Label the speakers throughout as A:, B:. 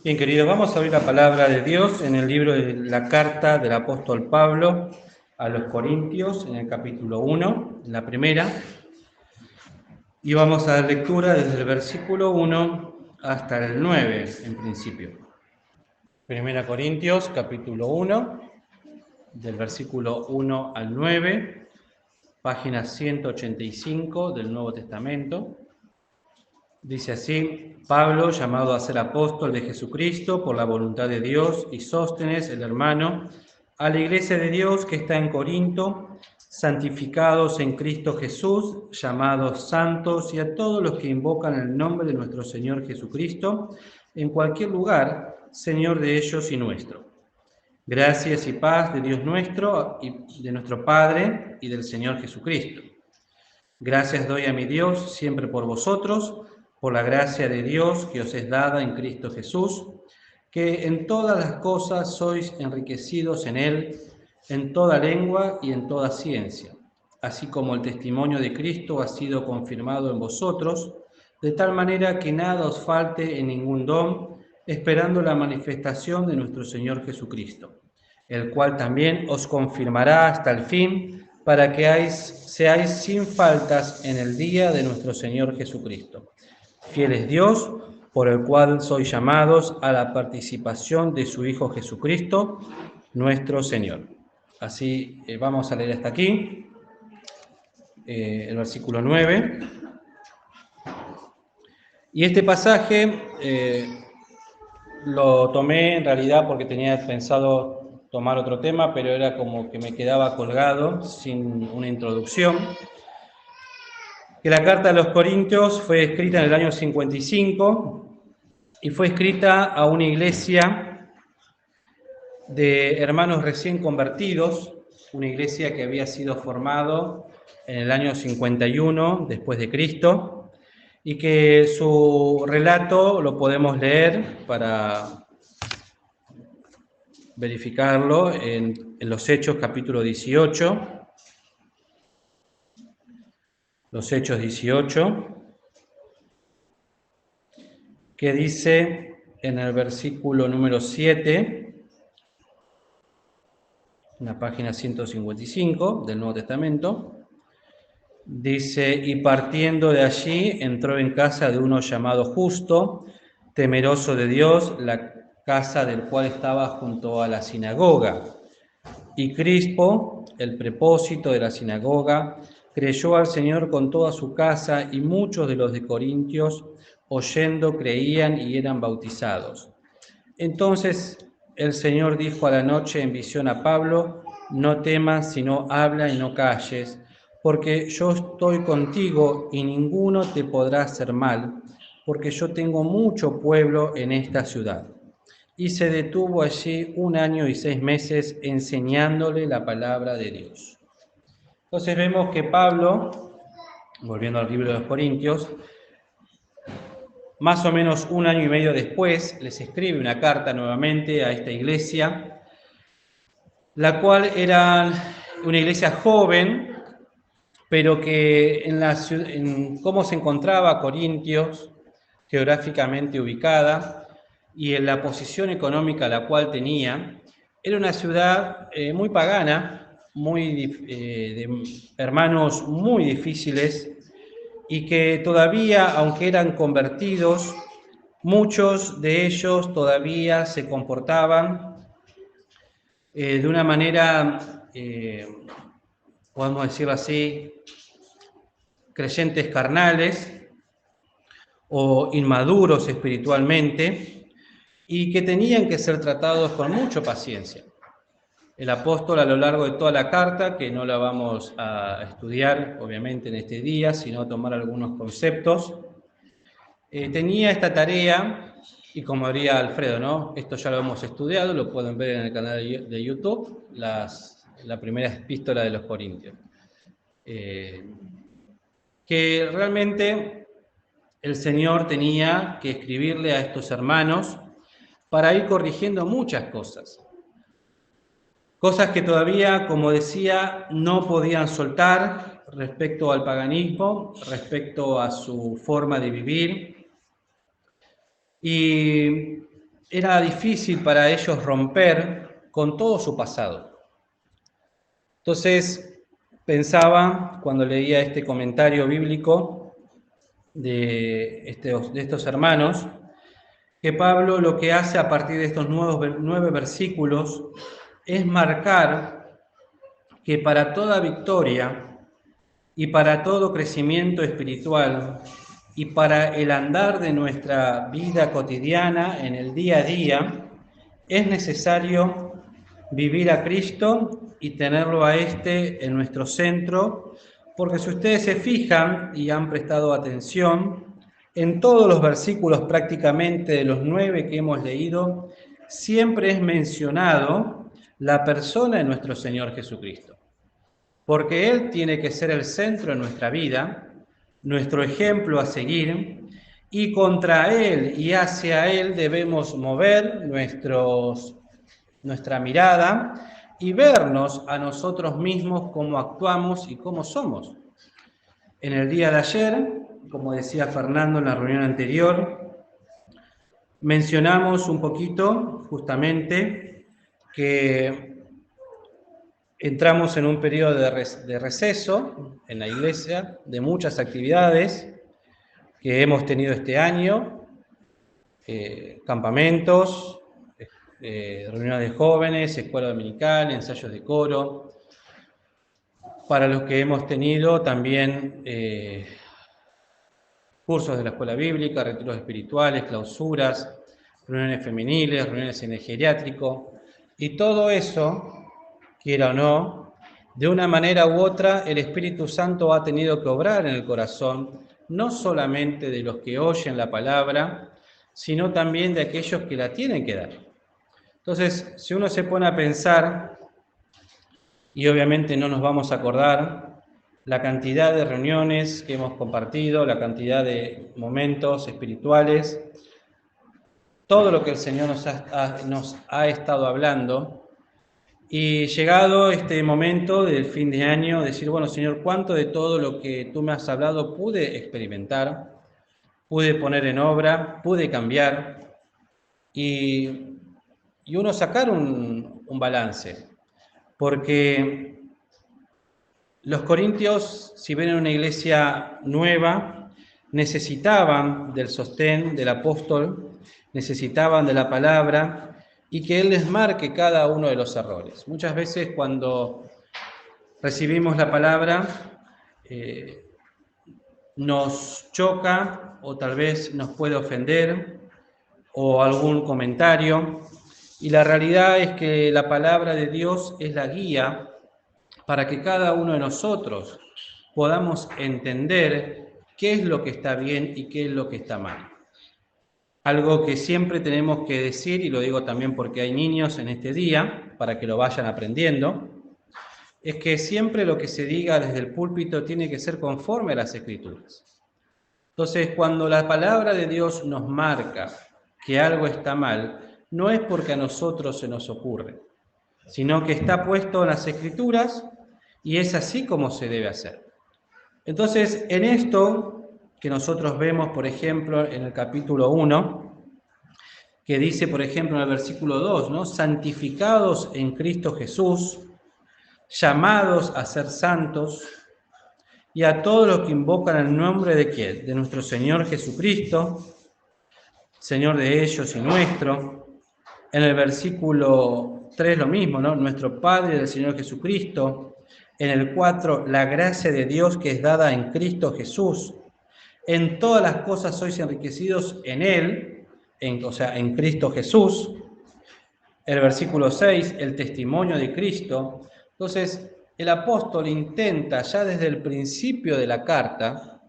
A: Bien, queridos, vamos a abrir la palabra de Dios en el libro de la carta del apóstol Pablo a los Corintios, en el capítulo 1, la primera, y vamos a dar lectura desde el versículo 1 hasta el 9, en principio. Primera Corintios, capítulo 1, del versículo 1 al 9, página 185 del Nuevo Testamento. Dice así: Pablo, llamado a ser apóstol de Jesucristo por la voluntad de Dios, y Sóstenes, el hermano, a la iglesia de Dios que está en Corinto, santificados en Cristo Jesús, llamados santos, y a todos los que invocan el nombre de nuestro Señor Jesucristo, en cualquier lugar, Señor de ellos y nuestro. Gracias y paz de Dios nuestro, y de nuestro Padre, y del Señor Jesucristo. Gracias doy a mi Dios siempre por vosotros, por la gracia de Dios que os es dada en Cristo Jesús, que en todas las cosas sois enriquecidos en Él, en toda lengua y en toda ciencia, así como el testimonio de Cristo ha sido confirmado en vosotros, de tal manera que nada os falte en ningún don, esperando la manifestación de nuestro Señor Jesucristo, el cual también os confirmará hasta el fin, para que seáis sin faltas en el día de nuestro Señor Jesucristo. Fiel es Dios, por el cual sois llamados a la participación de su Hijo Jesucristo, nuestro Señor. Así vamos a leer hasta aquí, el versículo 9. Y este pasaje lo tomé en realidad porque tenía pensado tomar otro tema, pero era como que me quedaba colgado sin una introducción. Que la carta a los Corintios fue escrita en el año 55 y fue escrita a una iglesia de hermanos recién convertidos, una iglesia que había sido formado en el año 51 después de Cristo, y que su relato lo podemos leer para verificarlo en los Hechos capítulo 18, los Hechos 18, que dice en el versículo número 7, en la página 155 del Nuevo Testamento, dice: y partiendo de allí entró en casa de uno llamado Justo, temeroso de Dios, la casa del cual estaba junto a la sinagoga. Y Crispo, el prepósito de la sinagoga, creyó al Señor con toda su casa, y muchos de los de Corintios, oyendo, creían y eran bautizados. Entonces el Señor dijo a la noche en visión a Pablo: no temas, sino habla y no calles, porque yo estoy contigo y ninguno te podrá hacer mal, porque yo tengo mucho pueblo en esta ciudad. Y se detuvo allí 1 año y 6 meses enseñándole la palabra de Dios. Entonces vemos que Pablo, volviendo al libro de los Corintios, más o menos 1 año y medio después, les escribe una carta nuevamente a esta iglesia, la cual era una iglesia joven, pero que en cómo se encontraba Corintios, geográficamente ubicada, y en la posición económica la cual tenía, era una ciudad muy pagana, de hermanos muy difíciles, y que todavía, aunque eran convertidos, muchos de ellos todavía se comportaban de una manera, podemos decirlo así, creyentes carnales o inmaduros espiritualmente, y que tenían que ser tratados con mucha paciencia. El apóstol, a lo largo de toda la carta, que no la vamos a estudiar obviamente en este día, sino tomar algunos conceptos, tenía esta tarea, y como diría Alfredo, ¿no? Esto ya lo hemos estudiado, lo pueden ver en el canal de YouTube, la primera epístola de los Corintios. Que realmente el Señor tenía que escribirle a estos hermanos para ir corrigiendo muchas cosas. Cosas que todavía, como decía, no podían soltar respecto al paganismo, respecto a su forma de vivir. Y era difícil para ellos romper con todo su pasado. Entonces, pensaba, cuando leía este comentario bíblico de estos hermanos, que Pablo lo que hace a partir de estos 9 versículos es marcar que para toda victoria y para todo crecimiento espiritual y para el andar de nuestra vida cotidiana en el día a día, es necesario vivir a Cristo y tenerlo a este en nuestro centro, porque si ustedes se fijan y han prestado atención, en todos los versículos prácticamente de los 9 que hemos leído, siempre es mencionado la persona de nuestro Señor Jesucristo, porque Él tiene que ser el centro de nuestra vida, nuestro ejemplo a seguir, y contra Él y hacia Él debemos mover nuestra mirada y vernos a nosotros mismos cómo actuamos y cómo somos. En el día de ayer, como decía Fernando en la reunión anterior, mencionamos un poquito justamente que entramos en un periodo de receso en la iglesia, de muchas actividades que hemos tenido este año, campamentos, reuniones de jóvenes, escuela dominical, ensayos de coro. Para los que hemos tenido también cursos de la escuela bíblica, retiros espirituales, clausuras, reuniones femeniles, reuniones en el geriátrico, y todo eso, quiera o no, de una manera u otra, el Espíritu Santo ha tenido que obrar en el corazón, no solamente de los que oyen la palabra, sino también de aquellos que la tienen que dar. Entonces, si uno se pone a pensar, y obviamente no nos vamos a acordar, la cantidad de reuniones que hemos compartido, la cantidad de momentos espirituales, todo lo que el Señor nos ha estado hablando, y llegado este momento del fin de año, decir, bueno, Señor, ¿cuánto de todo lo que tú me has hablado pude experimentar, pude poner en obra, pude cambiar? Y uno sacar un balance, porque los corintios, si bien era una iglesia nueva, necesitaban del sostén del apóstol, necesitaban de la palabra y que él les marque cada uno de los errores. Muchas veces cuando recibimos la palabra nos choca o tal vez nos puede ofender o algún comentario, y la realidad es que la palabra de Dios es la guía para que cada uno de nosotros podamos entender qué es lo que está bien y qué es lo que está mal. Algo que siempre tenemos que decir, y lo digo también porque hay niños en este día, para que lo vayan aprendiendo, es que siempre lo que se diga desde el púlpito tiene que ser conforme a las Escrituras. Entonces, cuando la palabra de Dios nos marca que algo está mal, no es porque a nosotros se nos ocurre, sino que está puesto en las Escrituras y es así como se debe hacer. Entonces, en esto que nosotros vemos, por ejemplo, en el capítulo 1, que dice, por ejemplo, en el versículo 2, ¿no? Santificados en Cristo Jesús, llamados a ser santos, y a todos los que invocan el nombre de ¿quién? De nuestro Señor Jesucristo, Señor de ellos y nuestro. En el versículo 3 lo mismo, ¿no? Nuestro Padre del Señor Jesucristo. En el 4, la gracia de Dios que es dada en Cristo Jesús. En todas las cosas sois enriquecidos en Él, en Cristo Jesús. El versículo 6, el testimonio de Cristo. Entonces, el apóstol intenta ya desde el principio de la carta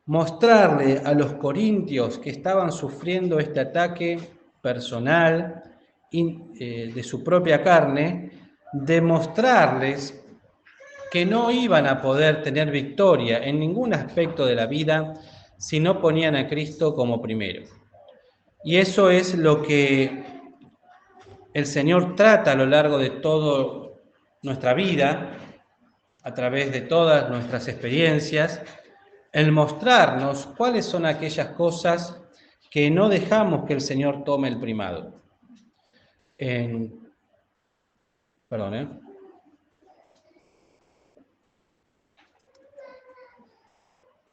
A: mostrarle a los corintios que estaban sufriendo este ataque personal de su propia carne, demostrarles que no iban a poder tener victoria en ningún aspecto de la vida si no ponían a Cristo como primero. Y eso es lo que el Señor trata a lo largo de toda nuestra vida, a través de todas nuestras experiencias, el mostrarnos cuáles son aquellas cosas que no dejamos que el Señor tome el primado.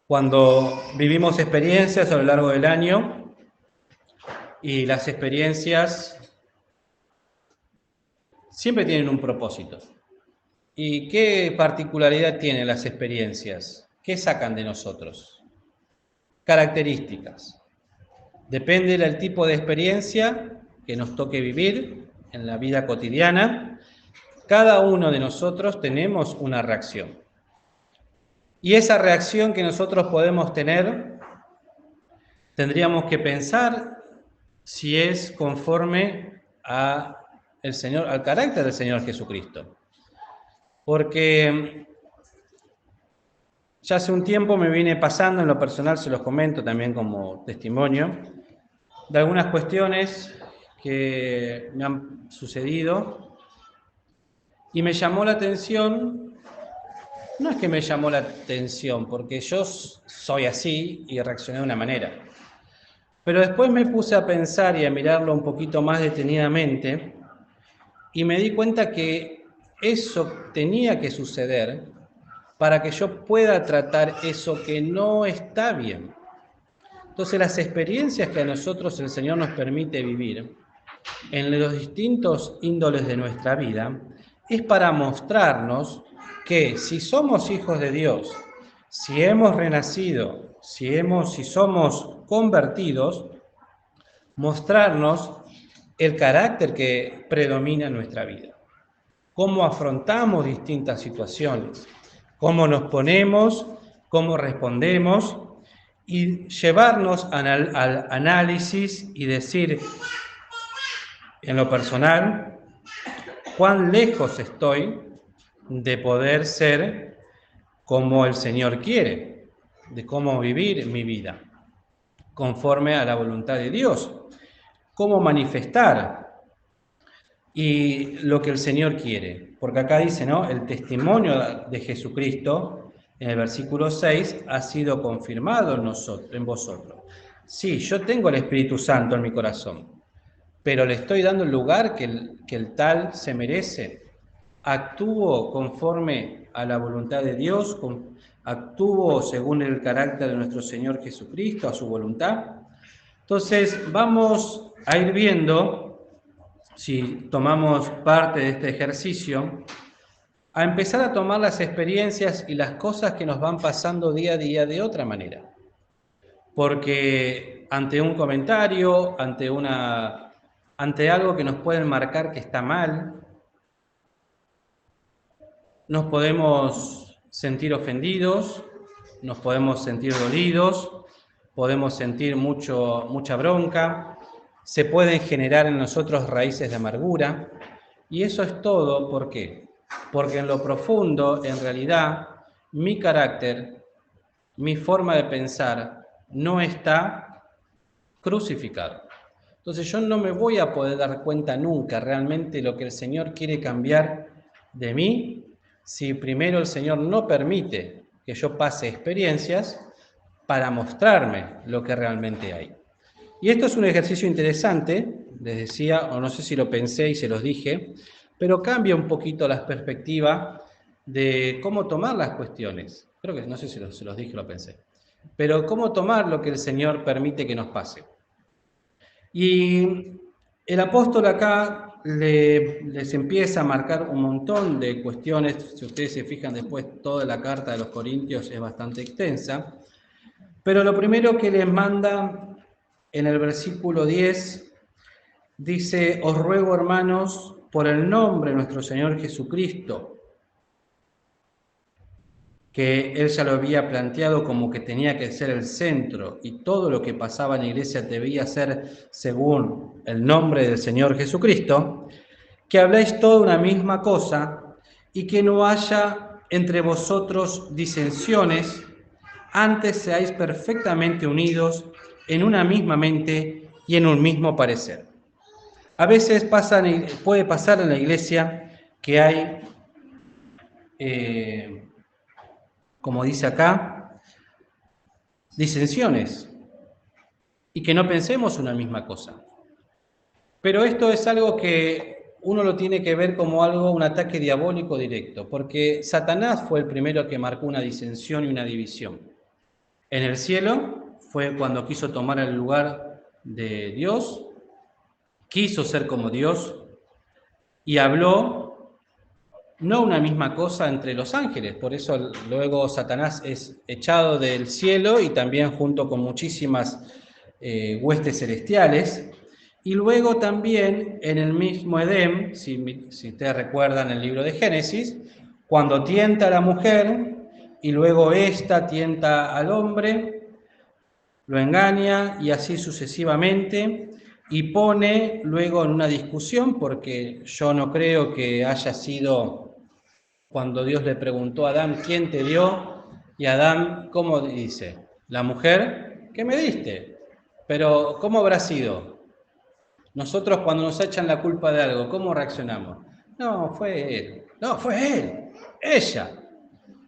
A: Cuando vivimos experiencias a lo largo del año, y las experiencias siempre tienen un propósito. ¿Y qué particularidad tienen las experiencias? ¿Qué sacan de nosotros? Características. Depende del tipo de experiencia que nos toque vivir en la vida cotidiana. Cada uno de nosotros tenemos una reacción. Y esa reacción que nosotros podemos tener, tendríamos que pensar si es conforme al carácter del Señor Jesucristo. Porque ya hace un tiempo me viene pasando, en lo personal se los comento también como testimonio, de algunas cuestiones que me han sucedido y me llamó la atención. No es que me llamó la atención, porque yo soy así y reaccioné de una manera. Pero después me puse a pensar y a mirarlo un poquito más detenidamente y me di cuenta que eso tenía que suceder para que yo pueda tratar eso que no está bien. Entonces, las experiencias que a nosotros el Señor nos permite vivir en los distintos índoles de nuestra vida es para mostrarnos que si somos hijos de Dios, si hemos renacido, si somos convertidos, mostrarnos el carácter que predomina en nuestra vida. Cómo afrontamos distintas situaciones, cómo nos ponemos, cómo respondemos y llevarnos al análisis y decir, en lo personal, cuán lejos estoy de poder ser como el Señor quiere, de cómo vivir mi vida, conforme a la voluntad de Dios, cómo manifestar y lo que el Señor quiere. Porque acá dice, ¿no? El testimonio de Jesucristo, en el versículo 6, ha sido confirmado en vosotros. Sí, yo tengo el Espíritu Santo en mi corazón, pero le estoy dando el lugar que el tal se merece. Actúo conforme a la voluntad de Dios, actúo según el carácter de nuestro Señor Jesucristo, a su voluntad. Entonces, vamos a ir viendo, si tomamos parte de este ejercicio, a empezar a tomar las experiencias y las cosas que nos van pasando día a día de otra manera. Porque ante un comentario, ante algo que nos pueden marcar que está mal, nos podemos sentir ofendidos, nos podemos sentir dolidos, podemos sentir mucha bronca, se pueden generar en nosotros raíces de amargura, y eso es todo, ¿por qué? Porque en lo profundo, en realidad, mi carácter, mi forma de pensar, no está crucificado. Entonces yo no me voy a poder dar cuenta nunca realmente lo que el Señor quiere cambiar de mí si primero el Señor no permite que yo pase experiencias para mostrarme lo que realmente hay. Y esto es un ejercicio interesante, les decía, o no sé si lo pensé y se los dije, pero cambia un poquito la perspectiva de cómo tomar las cuestiones. Creo que no sé si se los dije o lo pensé. Pero cómo tomar lo que el Señor permite que nos pase. Y el apóstol acá les empieza a marcar un montón de cuestiones. Si ustedes se fijan después, toda la carta de los Corintios es bastante extensa. Pero lo primero que les manda en el versículo 10, dice: os ruego, hermanos, por el nombre de nuestro Señor Jesucristo, que él ya lo había planteado como que tenía que ser el centro y todo lo que pasaba en la iglesia debía ser según el nombre del Señor Jesucristo, que habléis toda una misma cosa y que no haya entre vosotros disensiones, antes seáis perfectamente unidos en una misma mente y en un mismo parecer. A veces puede pasar en la iglesia que hay, como dice acá, disensiones. y que no pensemos una misma cosa. Pero esto es algo que uno lo tiene que ver como algo, un ataque diabólico directo, porque Satanás fue el primero que marcó una disensión y una división. En el cielo fue cuando quiso tomar el lugar de Dios, quiso ser como Dios y habló no una misma cosa entre los ángeles. Por eso luego Satanás es echado del cielo y también junto con muchísimas huestes celestiales. Y luego también en el mismo Edén, si ustedes recuerdan el libro de Génesis, cuando tienta a la mujer y luego ésta tienta al hombre, lo engaña y así sucesivamente, y pone luego en una discusión, porque yo no creo que haya sido cuando Dios le preguntó a Adán, ¿quién te dio? Y Adán, ¿cómo dice? La mujer, ¿qué me diste? Pero, ¿cómo habrá sido? Nosotros cuando nos echan la culpa de algo, ¿cómo reaccionamos? No, fue él. No, fue él. Ella.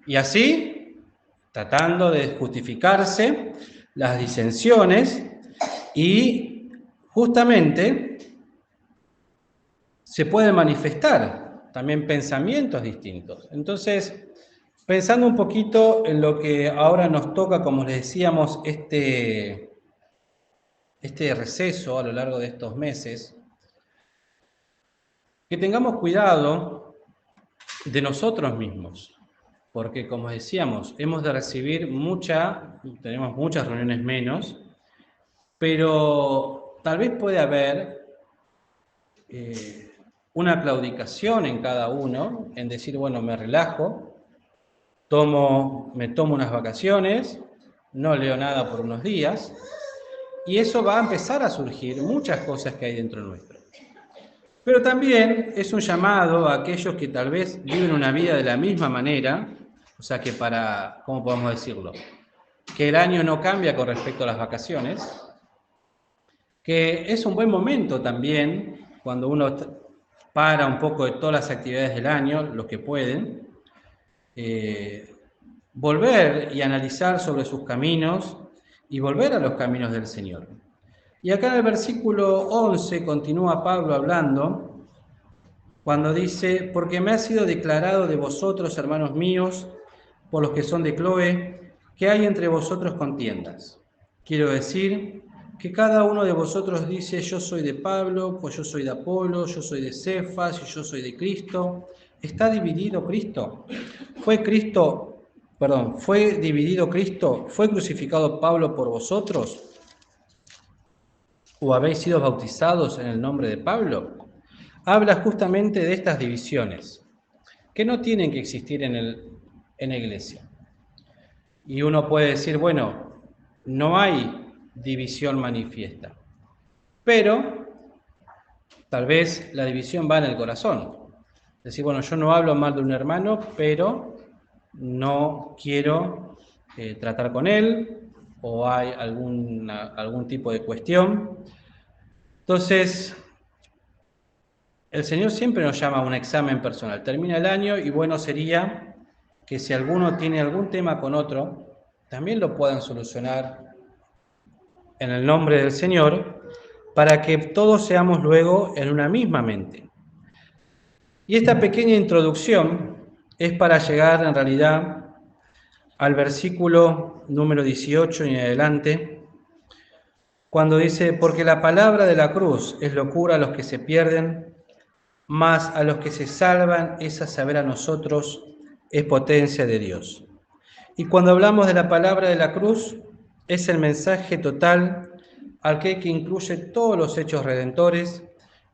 A: Y así, tratando de justificarse las disensiones y justamente se pueden manifestar también pensamientos distintos. Entonces, pensando un poquito en lo que ahora nos toca, como les decíamos, este receso a lo largo de estos meses, que tengamos cuidado de nosotros mismos, porque como decíamos, hemos de recibir tenemos muchas reuniones menos, pero tal vez puede haber una claudicación en cada uno, en decir, bueno, me relajo, me tomo unas vacaciones, no leo nada por unos días, y eso va a empezar a surgir muchas cosas que hay dentro nuestro. Pero también es un llamado a aquellos que tal vez viven una vida de la misma manera, o sea que ¿cómo podemos decirlo? Que el año no cambia con respecto a las vacaciones, que es un buen momento también, cuando uno para un poco de todas las actividades del año, los que pueden, volver y analizar sobre sus caminos y volver a los caminos del Señor. Y acá en el versículo 11 continúa Pablo hablando, cuando dice, porque me ha sido declarado de vosotros, hermanos míos, por los que son de Cloé, que hay entre vosotros contiendas. Quiero decir que cada uno de vosotros dice, yo soy de Pablo, pues yo soy de Apolo, yo soy de Cefas y yo soy de Cristo. ¿Está dividido Cristo? ¿Fue dividido Cristo? ¿Fue crucificado Pablo por vosotros? ¿O habéis sido bautizados en el nombre de Pablo? Habla justamente de estas divisiones, que no tienen que existir en la iglesia. Y uno puede decir, bueno, no hay división manifiesta, pero tal vez la división va en el corazón. Es decir, bueno, yo no hablo mal de un hermano, pero no quiero tratar con él, o hay algún tipo de cuestión. Entonces, el Señor siempre nos llama a un examen personal. Termina el año y bueno sería que si alguno tiene algún tema con otro, también lo puedan solucionar en el nombre del Señor, para que todos seamos luego en una misma mente. Y esta pequeña introducción es para llegar en realidad al versículo número 18 y en adelante, cuando dice, porque la palabra de la cruz es locura a los que se pierden, mas a los que se salvan, es a saber a nosotros, es potencia de Dios. Y cuando hablamos de la palabra de la cruz, es el mensaje total aquel que incluye todos los hechos redentores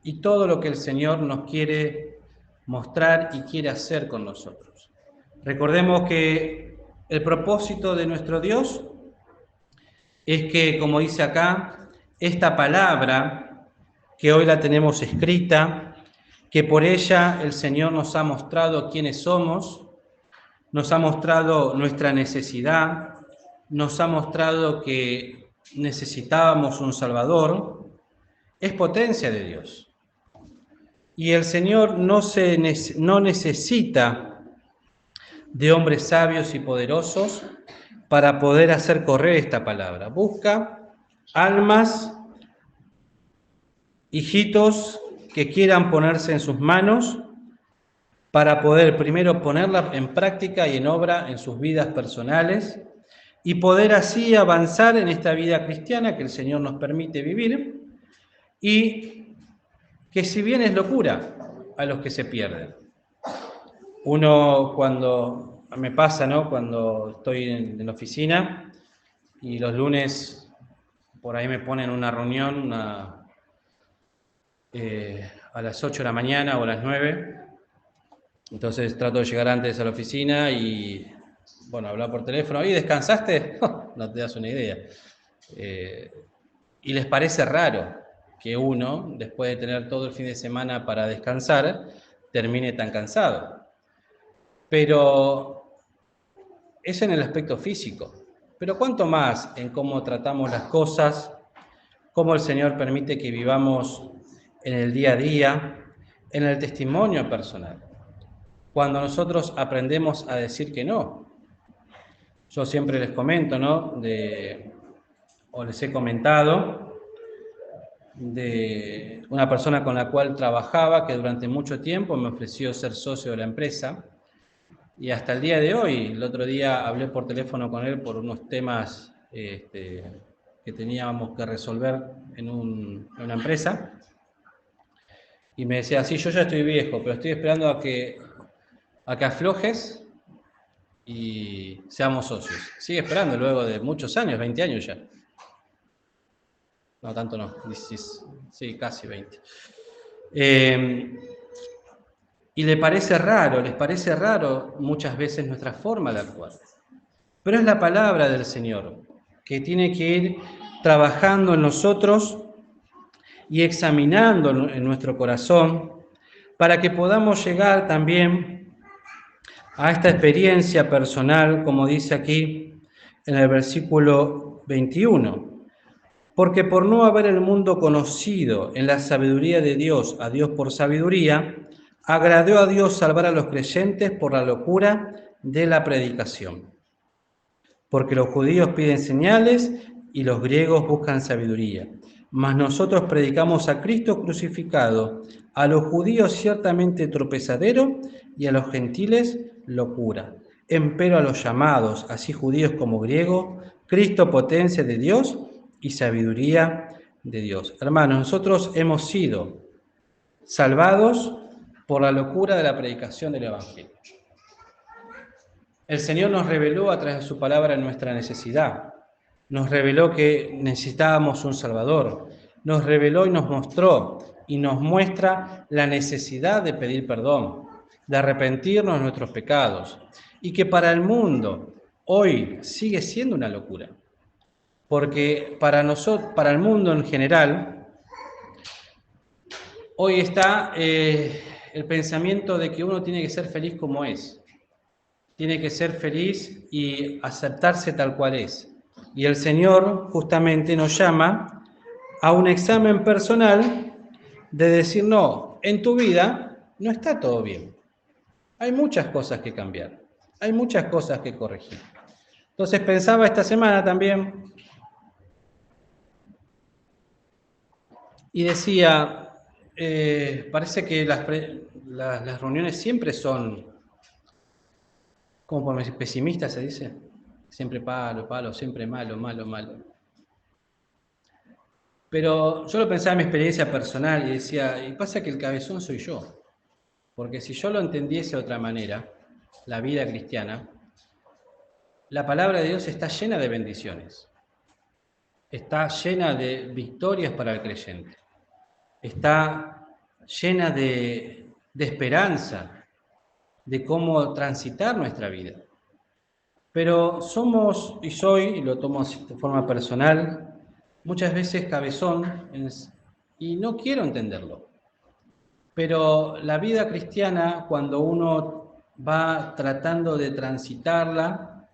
A: y todo lo que el Señor nos quiere mostrar y quiere hacer con nosotros. Recordemos que el propósito de nuestro Dios es que, como dice acá, esta palabra que hoy la tenemos escrita, que por ella el Señor nos ha mostrado quiénes somos, nos ha mostrado nuestra necesidad, nos ha mostrado que necesitábamos un Salvador, es potencia de Dios. Y el Señor no necesita de hombres sabios y poderosos para poder hacer correr esta palabra. Busca almas, hijitos que quieran ponerse en sus manos para poder primero ponerla en práctica y en obra en sus vidas personales y poder así avanzar en esta vida cristiana que el Señor nos permite vivir y que si bien es locura a los que se pierden. Uno cuando me pasa, ¿no? Cuando estoy en la oficina y los lunes por ahí me ponen una reunión a las 8 de la mañana o a las 9. Entonces trato de llegar antes a la oficina y, bueno, hablar por teléfono. ¿Y descansaste? No te das una idea. Y les parece raro que uno, después de tener todo el fin de semana para descansar, termine tan cansado. Pero es en el aspecto físico. Pero cuánto más en cómo tratamos las cosas, cómo el Señor permite que vivamos en el día a día, en el testimonio personal. Cuando nosotros aprendemos a decir que no. Yo siempre les comento, ¿no? O les he comentado de una persona con la cual trabajaba que durante mucho tiempo me ofreció ser socio de la empresa y hasta el día de hoy, el otro día hablé por teléfono con él por unos temas que teníamos que resolver en una empresa y me decía, sí, yo ya estoy viejo, pero estoy esperando a que aflojes y seamos socios. Sigue esperando luego de muchos años, 20 años ya. No, tanto no, sí, casi 20. Y les parece raro muchas veces nuestra forma de actuar. Pero es la palabra del Señor que tiene que ir trabajando en nosotros y examinando en nuestro corazón para que podamos llegar también a esta experiencia personal, como dice aquí en el versículo 21. Porque por no haber el mundo conocido en la sabiduría de Dios, a Dios por sabiduría, agradó a Dios salvar a los creyentes por la locura de la predicación. Porque los judíos piden señales y los griegos buscan sabiduría. Mas nosotros predicamos a Cristo crucificado, a los judíos ciertamente tropezadero y a los gentiles locura. Empero a los llamados, así judíos como griegos, Cristo potencia de Dios y sabiduría de Dios. Hermanos, nosotros hemos sido salvados por la locura de la predicación del Evangelio. El Señor nos reveló a través de su palabra nuestra necesidad. Nos reveló que necesitábamos un Salvador. Nos reveló y nos mostró y nos muestra la necesidad de pedir perdón, de arrepentirnos de nuestros pecados. Y que para el mundo hoy sigue siendo una locura. Porque para nosotros, para el mundo en general, hoy está el pensamiento de que uno tiene que ser feliz como es. Tiene que ser feliz y aceptarse tal cual es. Y el Señor justamente nos llama a un examen personal de decir, no, en tu vida no está todo bien. Hay muchas cosas que cambiar, hay muchas cosas que corregir. Entonces pensaba esta semana también y decía, parece que las reuniones siempre son, ¿cómo podemos decir? Pesimistas se dice. Siempre palo, siempre malo. Pero yo lo pensaba en mi experiencia personal y decía, y pasa que el cabezón soy yo. Porque si yo lo entendiese de otra manera, la vida cristiana, la palabra de Dios está llena de bendiciones. Está llena de victorias para el creyente. Está llena de esperanza, de cómo transitar nuestra vida. Pero somos, y soy, y lo tomo de forma personal, muchas veces cabezón, y no quiero entenderlo. Pero la vida cristiana, cuando uno va tratando de transitarla,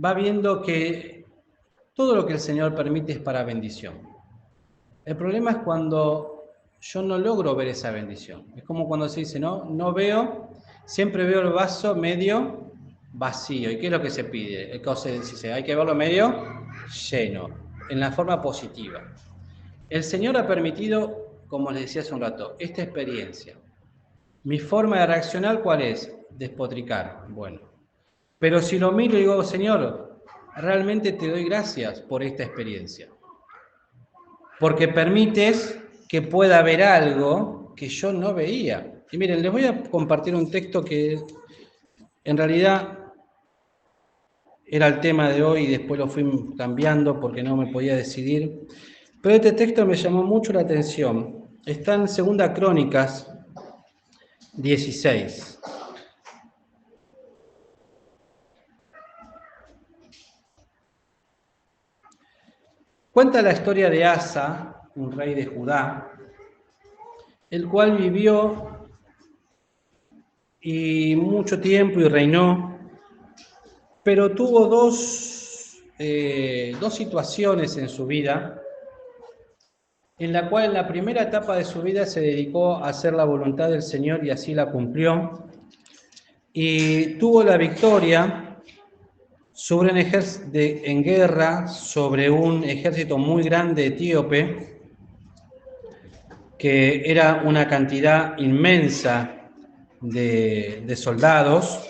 A: va viendo que todo lo que el Señor permite es para bendición. El problema es cuando yo no logro ver esa bendición. Es como cuando se dice, no veo, siempre veo el vaso medio vacío. ¿Y qué es lo que se pide? Entonces dice, hay que verlo medio lleno. en la forma positiva. El Señor ha permitido, como les decía hace un rato, esta experiencia. Mi forma de reaccionar, ¿cuál es? Despotricar. Bueno, pero si lo miro y digo, Señor, realmente te doy gracias por esta experiencia, porque permites que pueda haber algo que yo no veía. Y miren, les voy a compartir un texto que en realidad era el tema de hoy y después lo fui cambiando porque no me podía decidir. Pero este texto me llamó mucho la atención. Está en 2 Crónicas 16. Cuenta la historia de Asa, un rey de Judá, el cual vivió y mucho tiempo y reinó, pero tuvo dos situaciones en su vida, en la cual en la primera etapa de su vida se dedicó a hacer la voluntad del Señor y así la cumplió, y tuvo la victoria sobre un ejército en guerra, sobre un ejército muy grande etíope, que era una cantidad inmensa de soldados,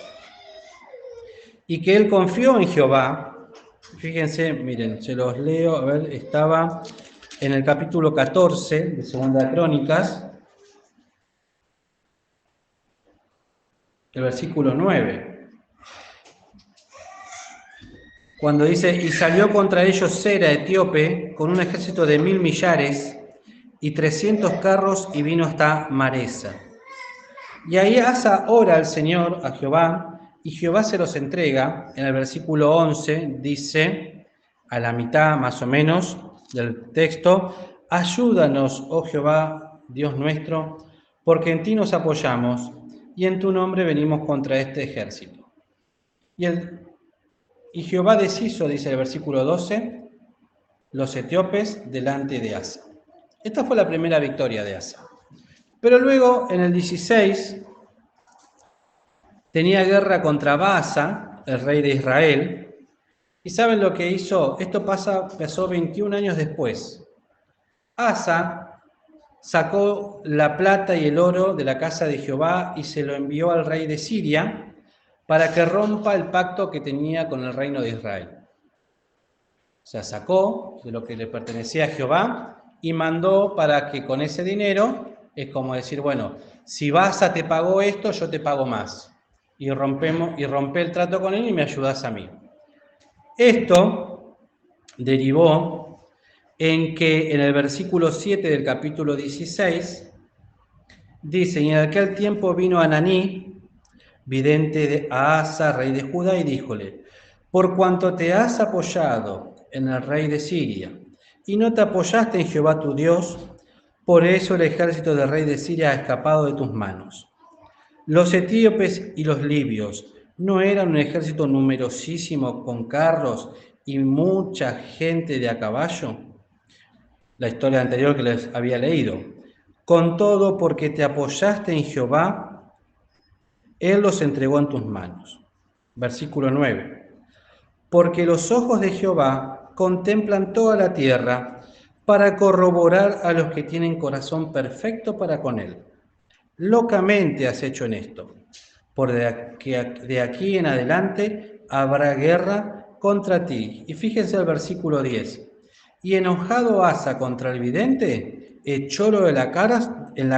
A: y que él confió en Jehová. Fíjense, miren, se los leo, a ver, estaba en el capítulo 14 de 2 Crónicas, el versículo 9. Cuando dice, y salió contra ellos Sera, etíope, con un ejército de 1000 millares y 300 carros, y vino hasta Maresa. Y ahí Asa ora al Señor, a Jehová, y Jehová se los entrega. En el versículo 11 dice, a la mitad más o menos del texto, ayúdanos, oh Jehová, Dios nuestro, porque en ti nos apoyamos, y en tu nombre venimos contra este ejército. Y Jehová deshizo, dice el versículo 12, los etíopes delante de Asa. Esta fue la primera victoria de Asa. Pero luego, en el 16, tenía guerra contra Baasa, el rey de Israel. ¿Y saben lo que hizo? Esto pasó 21 años después. Asa sacó la plata y el oro de la casa de Jehová y se lo envió al rey de Siria para que rompa el pacto que tenía con el reino de Israel. O sea, sacó de lo que le pertenecía a Jehová y mandó para que con ese dinero, es como decir, bueno, si Baasa te pagó esto, yo te pago más. Y rompe el trato con él y me ayudas a mí. Esto derivó en que en el versículo 7 del capítulo 16 dice, y en aquel tiempo vino Ananí, vidente de Asa, rey de Judá, y díjole, por cuanto te has apoyado en el rey de Siria y no te apoyaste en Jehová tu Dios, por eso el ejército del rey de Siria ha escapado de tus manos. Los etíopes y los libios no eran un ejército numerosísimo con carros y mucha gente de a caballo. La historia anterior que les había leído. Con todo, porque te apoyaste en Jehová, Él los entregó en tus manos. Versículo 9. Porque los ojos de Jehová contemplan toda la tierra para corroborar a los que tienen corazón perfecto para con Él. Locamente has hecho en esto. Por de aquí en adelante habrá guerra contra ti. Y fíjense el versículo 10. Y enojado Asa contra el vidente, echólo en la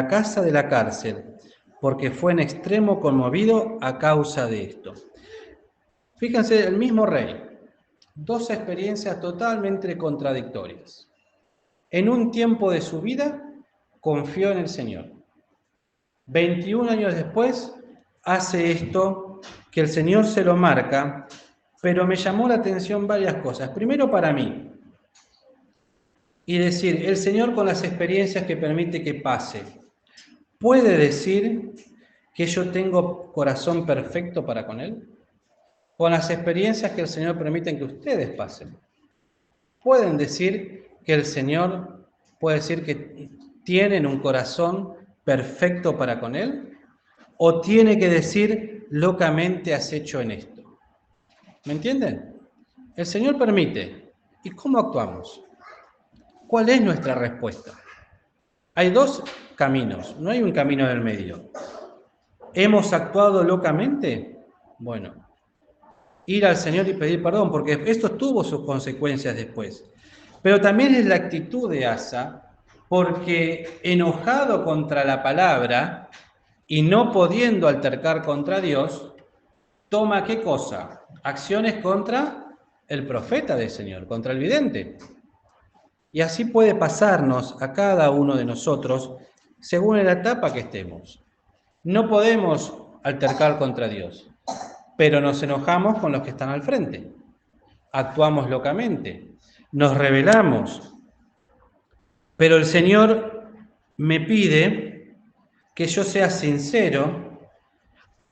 A: casa de la cárcel, porque fue en extremo conmovido a causa de esto. Fíjense, el mismo rey, dos experiencias totalmente contradictorias. En un tiempo de su vida, confió en el Señor. 21 años después, hace esto que el Señor se lo marca, pero me llamó la atención varias cosas. Primero para mí, y decir, el Señor con las experiencias que permite que pase, ¿puede decir que yo tengo corazón perfecto para con Él? Con las experiencias que el Señor permite que ustedes pasen, ¿pueden decir que el Señor puede decir que tienen un corazón perfecto para con Él? ¿O tiene que decir, locamente has hecho en esto? ¿Me entienden? El Señor permite. ¿Y cómo actuamos? ¿Cuál es nuestra respuesta? Hay dos caminos, no hay un camino del medio. ¿Hemos actuado locamente? Bueno, ir al Señor y pedir perdón, porque esto tuvo sus consecuencias después. Pero también es la actitud de Asa, porque enojado contra la palabra y no pudiendo altercar contra Dios, toma ¿qué cosa? Acciones contra el profeta del Señor, contra el vidente. Y así puede pasarnos a cada uno de nosotros según la etapa que estemos. No podemos altercar contra Dios, pero nos enojamos con los que están al frente. Actuamos locamente, nos rebelamos. Pero el Señor me pide que yo sea sincero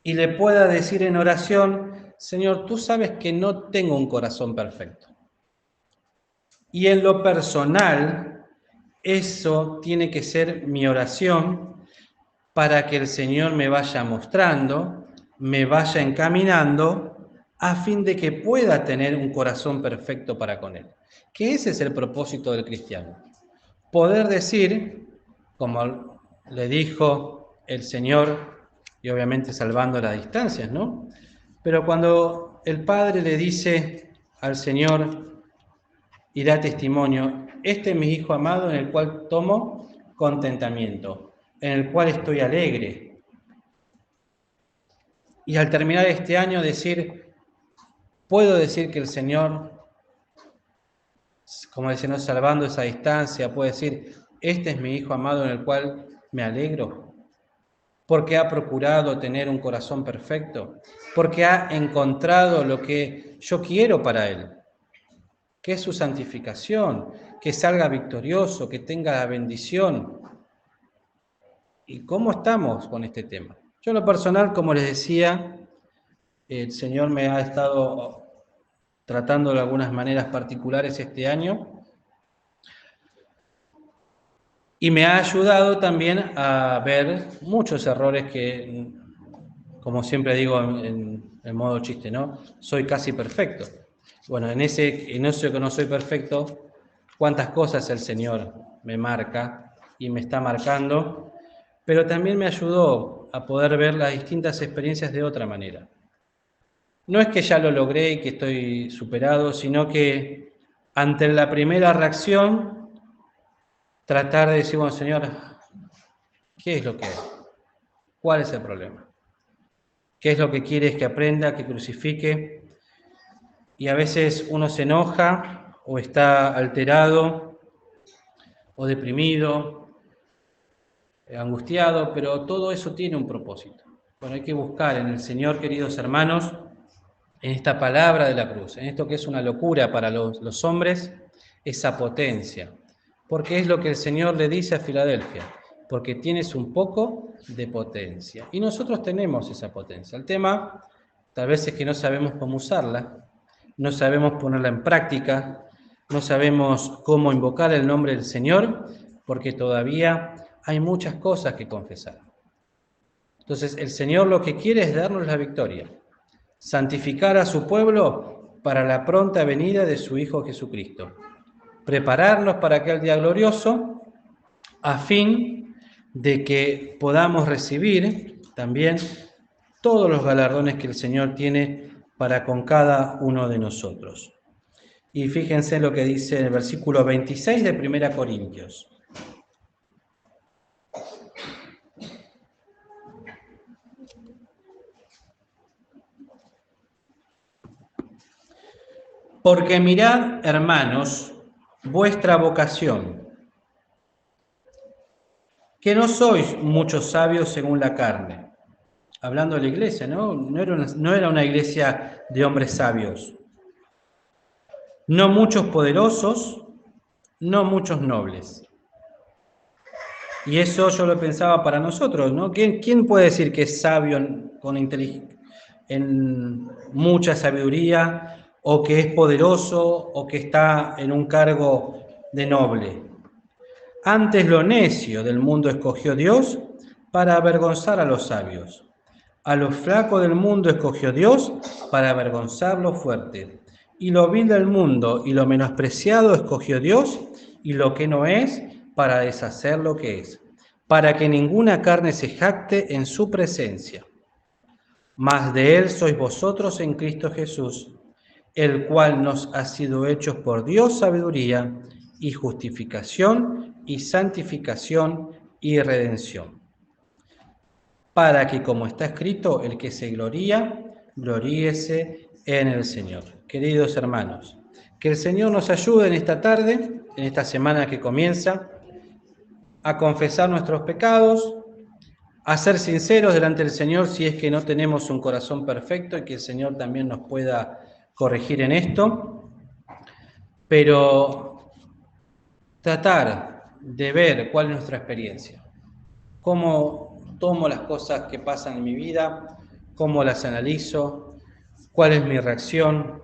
A: y le pueda decir en oración: Señor, tú sabes que no tengo un corazón perfecto. Y en lo personal, eso tiene que ser mi oración para que el Señor me vaya mostrando, me vaya encaminando, a fin de que pueda tener un corazón perfecto para con Él. Que ese es el propósito del cristiano. Poder decir, como le dijo el Señor, y obviamente salvando las distancias, ¿no? Pero cuando el Padre le dice al Señor y da testimonio: este es mi Hijo amado en el cual tomo contentamiento, en el cual estoy alegre. Y al terminar este año puedo decir que el Señor, como decimos, salvando esa distancia, puede decir: este es mi Hijo amado en el cual me alegro, porque ha procurado tener un corazón perfecto, porque ha encontrado lo que yo quiero para él, que es su santificación, que salga victorioso, que tenga la bendición. ¿Y cómo estamos con este tema? Yo en lo personal, como les decía, el Señor me ha estado tratando de algunas maneras particulares este año y me ha ayudado también a ver muchos errores que, como siempre digo en modo chiste, ¿no? Soy casi perfecto. Bueno, en eso que no soy perfecto, cuántas cosas el Señor me marca y me está marcando, pero también me ayudó a poder ver las distintas experiencias de otra manera. No es que ya lo logré y que estoy superado, sino que ante la primera reacción, tratar de decir: bueno, Señor, ¿qué es lo que es? ¿Cuál es el problema? ¿Qué es lo que quieres que aprenda, que crucifique? Y a veces uno se enoja o está alterado o deprimido, angustiado, pero todo eso tiene un propósito. Bueno, hay que buscar en el Señor, queridos hermanos, en esta palabra de la cruz, en esto que es una locura para los hombres, esa potencia. Porque es lo que el Señor le dice a Filadelfia: porque tienes un poco de potencia. Y nosotros tenemos esa potencia. El tema tal vez es que no sabemos cómo usarla, no sabemos ponerla en práctica, no sabemos cómo invocar el nombre del Señor, porque todavía hay muchas cosas que confesar. Entonces, el Señor lo que quiere es darnos la victoria, santificar a su pueblo para la pronta venida de su Hijo Jesucristo, prepararnos para aquel día glorioso, a fin de que podamos recibir también todos los galardones que el Señor tiene para con cada uno de nosotros. Y fíjense lo que dice en el versículo 26 de 1 Corintios. Porque mirad, hermanos, vuestra vocación, que no sois muchos sabios según la carne. Hablando de la iglesia, ¿no? No era una iglesia de hombres sabios. No muchos poderosos, no muchos nobles. Y eso yo lo pensaba para nosotros, ¿no? ¿Quién puede decir que es sabio en mucha sabiduría, o que es poderoso, o que está en un cargo de noble? Antes lo necio del mundo escogió Dios para avergonzar a los sabios. A lo flaco del mundo escogió Dios para avergonzar lo fuerte. Y lo vil del mundo y lo menospreciado escogió Dios, y lo que no es, para deshacer lo que es, para que ninguna carne se jacte en su presencia. Mas de él sois vosotros en Cristo Jesús, el cual nos ha sido hecho por Dios sabiduría y justificación y santificación y redención. Para que, como está escrito, el que se gloría, gloríese en el Señor. Queridos hermanos, que el Señor nos ayude en esta tarde, en esta semana que comienza, a confesar nuestros pecados, a ser sinceros delante del Señor si es que no tenemos un corazón perfecto y que el Señor también nos pueda corregir en esto, pero tratar de ver cuál es nuestra experiencia, cómo tomo las cosas que pasan en mi vida, cómo las analizo, cuál es mi reacción,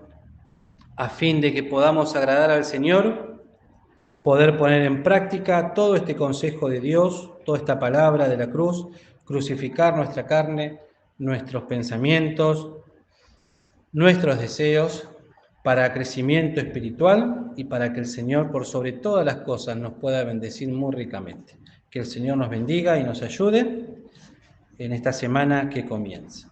A: a fin de que podamos agradar al Señor, poder poner en práctica todo este consejo de Dios, toda esta palabra de la cruz, crucificar nuestra carne, nuestros pensamientos, nuestros deseos, para crecimiento espiritual y para que el Señor, por sobre todas las cosas, nos pueda bendecir muy ricamente. Que el Señor nos bendiga y nos ayude en esta semana que comienza.